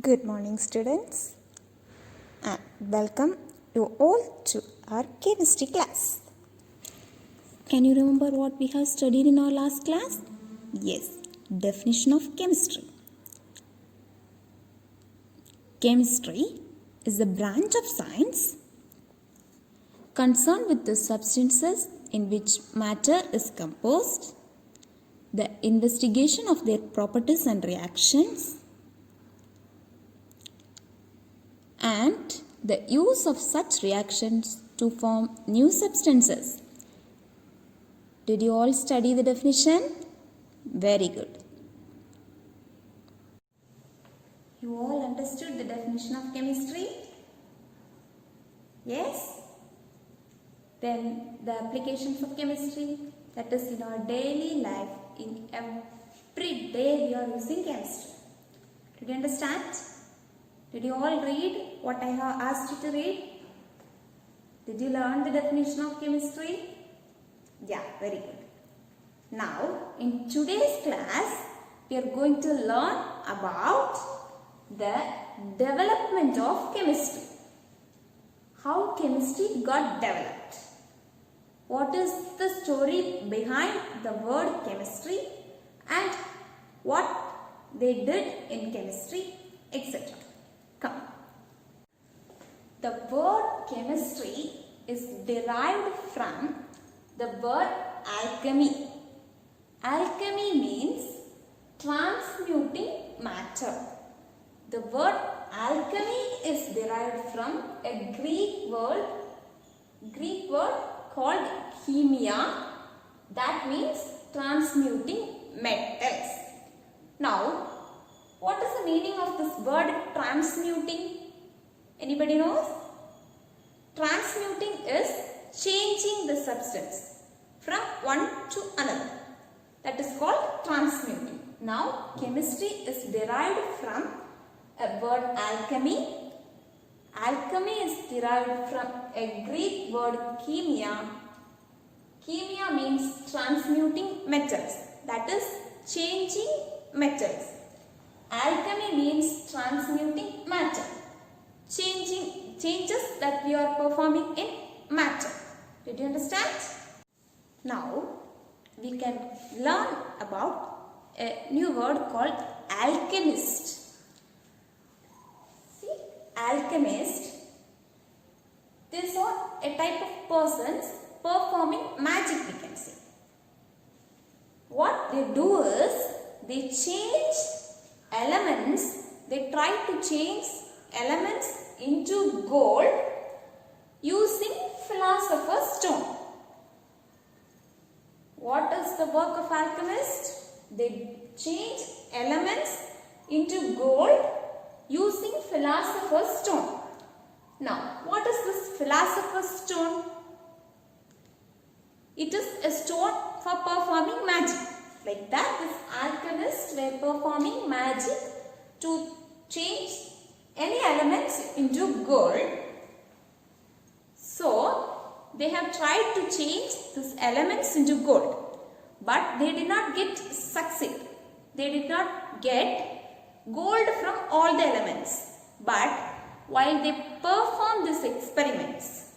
Good morning, students, and welcome you all to our chemistry class. Can you remember what we have studied in our last class? Yes, definition of chemistry. Chemistry is a branch of science concerned with the substances in which matter is composed, the investigation of their properties and reactions, and the use of such reactions to form new substances. Did you all study the definition? Very good. You all understood the definition of chemistry? Yes? Then the applications of chemistry, that is in our daily life, in every day we are using chemistry. Did you understand? Did you all read what I have asked you to read? Did you learn the definition of chemistry? Yeah, very good. Now, in today's class, we are going to learn about the development of chemistry. How chemistry got developed. What is the story behind the word chemistry and what they did in chemistry, etc. Come. The word chemistry is derived from the word alchemy. Alchemy means transmuting matter. The word alchemy is derived from a Greek word called chemia, that means transmuting metals. Now, what is the meaning of this word transmuting? Anybody knows? Transmuting is changing the substance from one to another. That is called transmuting. Now, chemistry is derived from a word alchemy. Alchemy is derived from a Greek word chemia. Chemia means transmuting metals, that is changing metals. Alchemy means transmuting matter, changes that we are performing in matter. Did you understand? Now, we can learn about a new word called alchemist. See, alchemist, these are a type of persons performing magic, we can say. What they do is, they change elements, they try to change elements into gold using philosopher's stone. What is the work of alchemist? They change elements into gold using philosopher's stone. Now, what is this philosopher's stone? It is a stone for performing magic. Like that, this alchemists were performing magic to change any elements into gold. So, they have tried to change these elements into gold, but they did not succeed. They did not get gold from all the elements. But while they performed these experiments,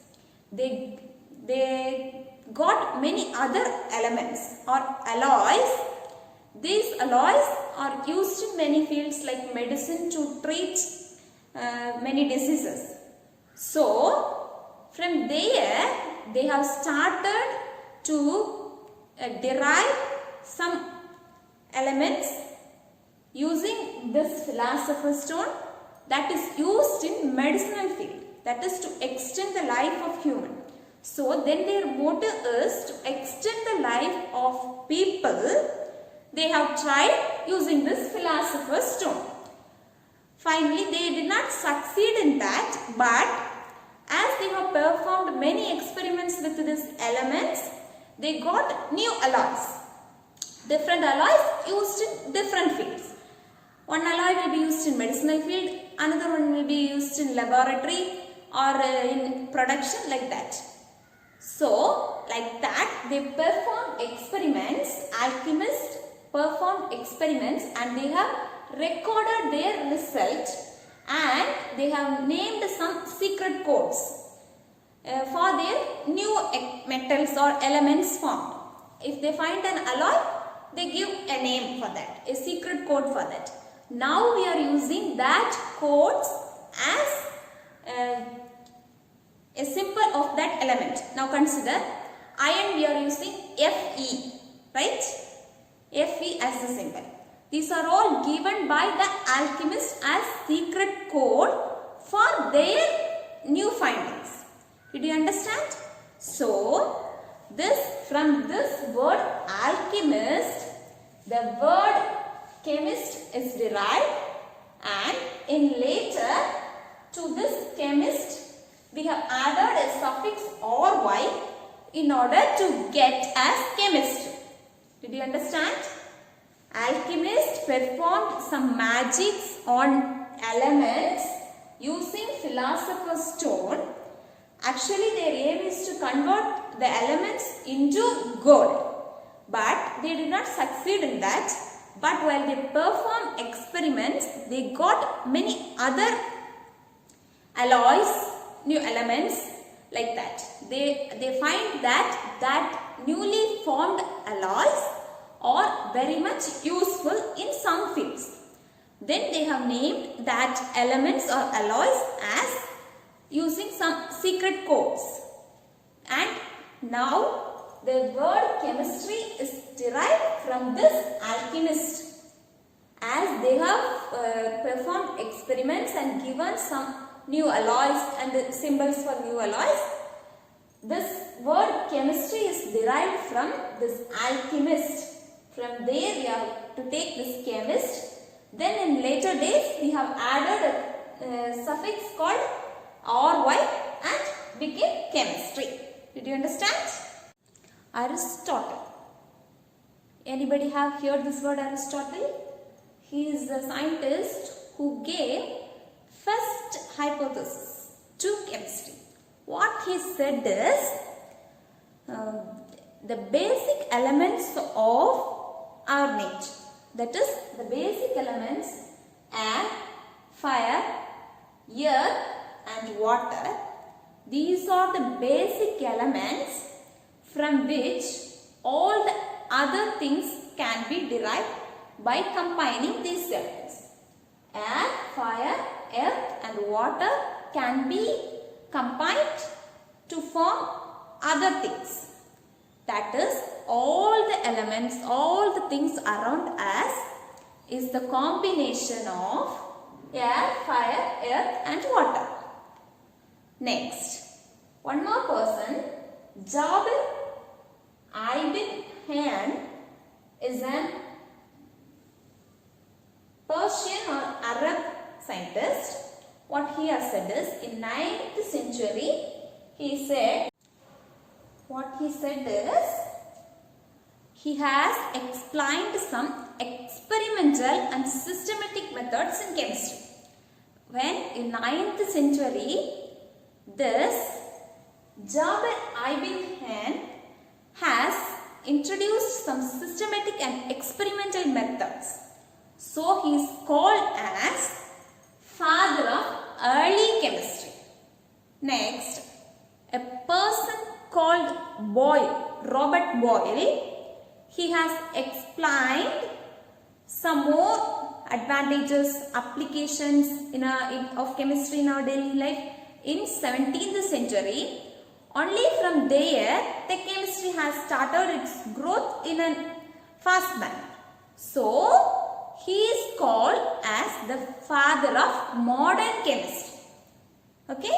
they got many other elements or alloys. These alloys are used in many fields like medicine to treat many diseases. So, from there, they have started to derive some elements using this philosopher's stone that is used in medicinal field, that is to extend the life of human. So, then their motive is to extend the life of people. They have tried using this philosopher's stone. Finally, they did not succeed in that, but as they have performed many experiments with these elements, they got new alloys. Different alloys used in different fields. One alloy will be used in medicinal field, another one will be used in laboratory or in production, like that. So, like that, they perform experiments, alchemists performed experiments and they have recorded their result and they have named some secret codes for their new metals or elements formed. If they find an alloy, they give a name for that, a secret code for that. Now we are using that codes as a symbol of that element. Now consider iron, we are using Fe, right? Fe as the symbol. These are all given by the alchemists as secret code for their new findings. Did you understand? So, from this word alchemist, the word chemist is derived, and in later to this chemist we have added a suffix "y" in order to get as chemistry. Did you understand? Alchemists performed some magics on elements using philosopher's stone. Actually, their aim is to convert the elements into gold. But they did not succeed in that. But while they performed experiments, they got many other alloys, new elements like that. They find that newly formed alloys are very much useful in some fields. Then they have named that elements or alloys as using some secret codes. And now the word chemistry is derived from this alchemist, as they have performed experiments and given some new alloys and the symbols for new alloys. This word chemistry is derived from this alchemist. From there we have to take this chemist. Then in later days we have added a suffix called "ry" and became chemistry. Did you understand? Aristotle. Anybody have heard this word Aristotle? He is the scientist who gave first hypothesis to chemistry. What he said is the basic elements of our nature. That is, the basic elements: air, fire, earth and water. These are the basic elements from which all the other things can be derived by combining these elements. Air, fire, earth and water can be combined to form other things. That is, all the elements, all the things around us is the combination of air, fire, earth and water. Next, one more person, Jabir ibn Hayyan, is an Persian or Arab scientist. What he has said is, in 9th century, he has explained some experimental and systematic methods in chemistry. When in 9th century, this Jabir ibn Hayyan has introduced some systematic and experimental methods. So he is called as father of early chemistry. Next, a person called Robert Boyle, he has explained some more advantages, applications of chemistry in our daily life in 17th century. Only from there, the chemistry has started its growth in a fast manner. So, he is called as the father of modern chemistry. Okay?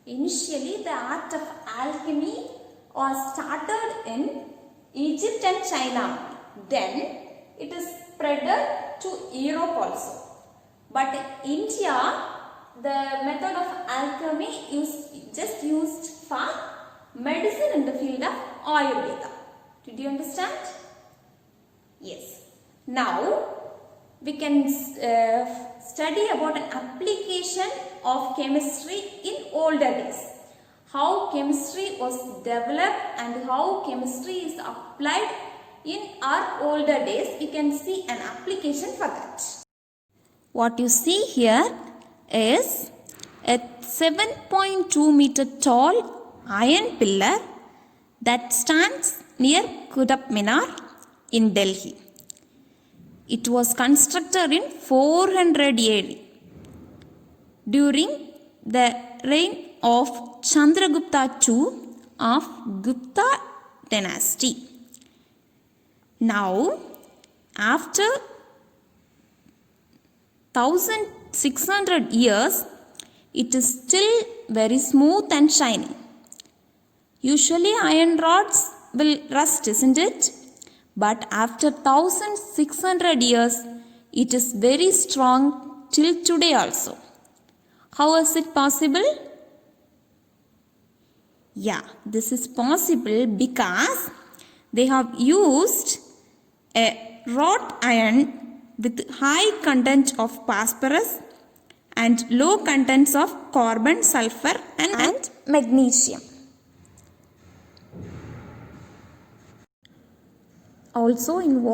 Initially, the art of alchemy was started in Egypt and China. Then, it is spread to Europe also. But in India, the method of alchemy is just used for medicine in the field of Ayurveda. Did you understand? Yes. Now, we can study about an application of chemistry in older days. How chemistry was developed and how chemistry is applied in our older days. We can see an application for that. What you see here is a 7.2 meter tall iron pillar that stands near Qutub Minar in Delhi. It was constructed in 400 AD during the reign of Chandragupta II of Gupta dynasty. Now, after 1600 years, it is still very smooth and shiny. Usually iron rods will rust, isn't it? But after 1600 years, it is very strong till today also. How is it possible? Yeah, this is possible because they have used a wrought iron with high content of phosphorus and low contents of carbon, sulfur and magnesium. Also in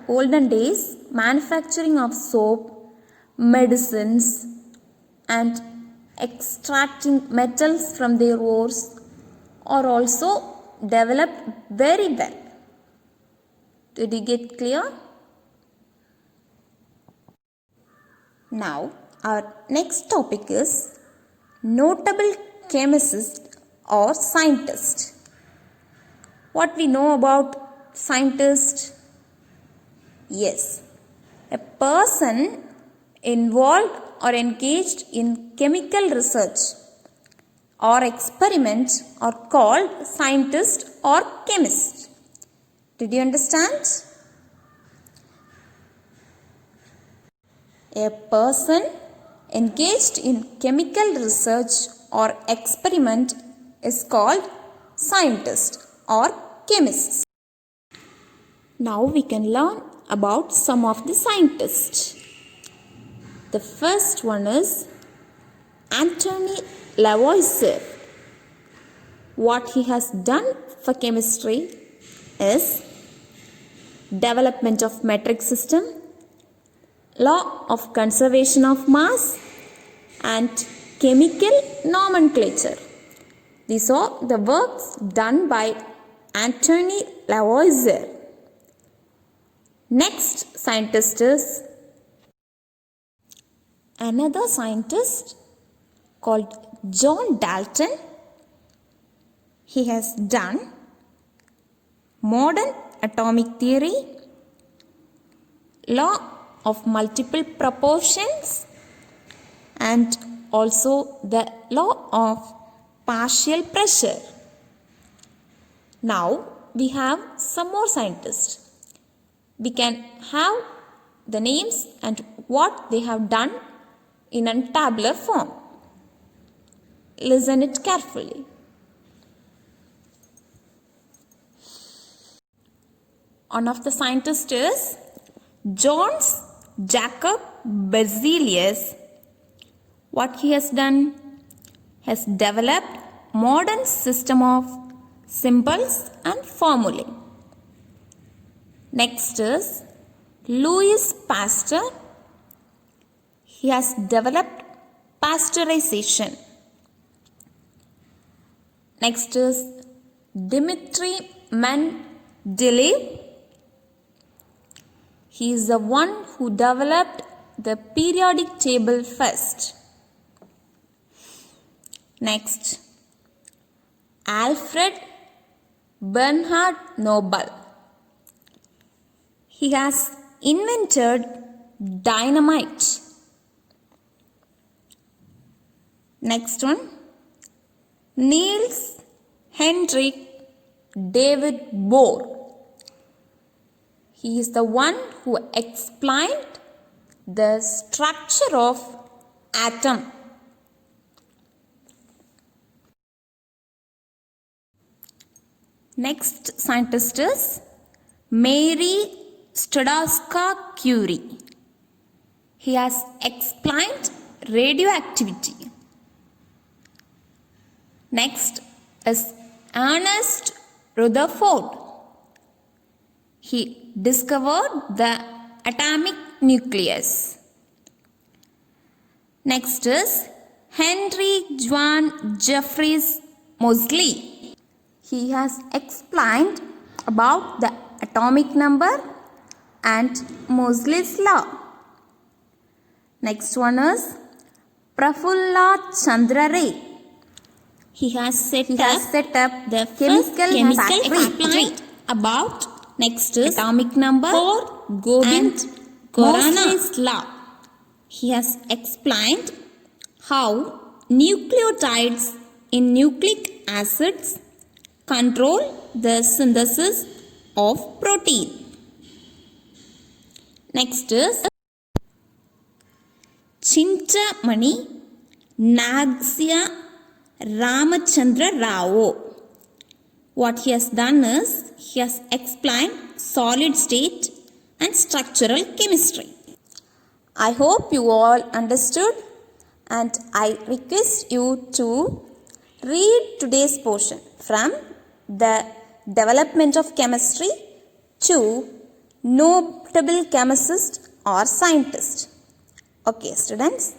olden days, manufacturing of soap, medicines and extracting metals from their ores are also developed very well. Did you get clear? Now our next topic is notable chemists or scientists. What we know about scientist? Yes, a person involved or engaged in chemical research or experiment are called scientist or chemist. Did you understand? A person engaged in chemical research or experiment is called scientist or chemist. Now we can learn about some of the scientists. The first one is Anthony Lavoisier. What he has done for chemistry is development of metric system, law of conservation of mass and chemical nomenclature. These are the works done by Anthony Lavoisier. Next scientist is another scientist called John Dalton. He has done modern atomic theory, law of multiple proportions and also the law of partial pressure. Now we have some more scientists. We can have the names and what they have done in a tabular form. Listen it carefully. One of the scientists is John Jacob Berzelius. What he has done? Has developed modern system of symbols and formulae. Next is Louis Pasteur. He has developed pasteurization. Next is Dmitry Mendeleev. He is the one who developed the periodic table first. Next, Alfred Bernhard Nobel. He has invented dynamite. Next one, Niels Henrik David Bohr. He is the one who explained the structure of atom. Next scientist is Mary Sklodowska-Curie. He has explained radioactivity. Next is Ernest Rutherford. He discovered the atomic nucleus. Next is Henry John Jeffries Moseley. He has explained about the atomic number and Moseley's law. Next one is Prafulla Chandra Ray. He has set up the chemical factory. About next is atomic number for Gobind Moseley's law. He has explained how nucleotides in nucleic acids control the synthesis of protein. Next is Chintamani Nagsya Ramachandra Rao. What he has done is he has explained solid state and structural chemistry. I hope you all understood, and I request you to read today's portion from the development of chemistry to notable chemist or scientist. Okay, students.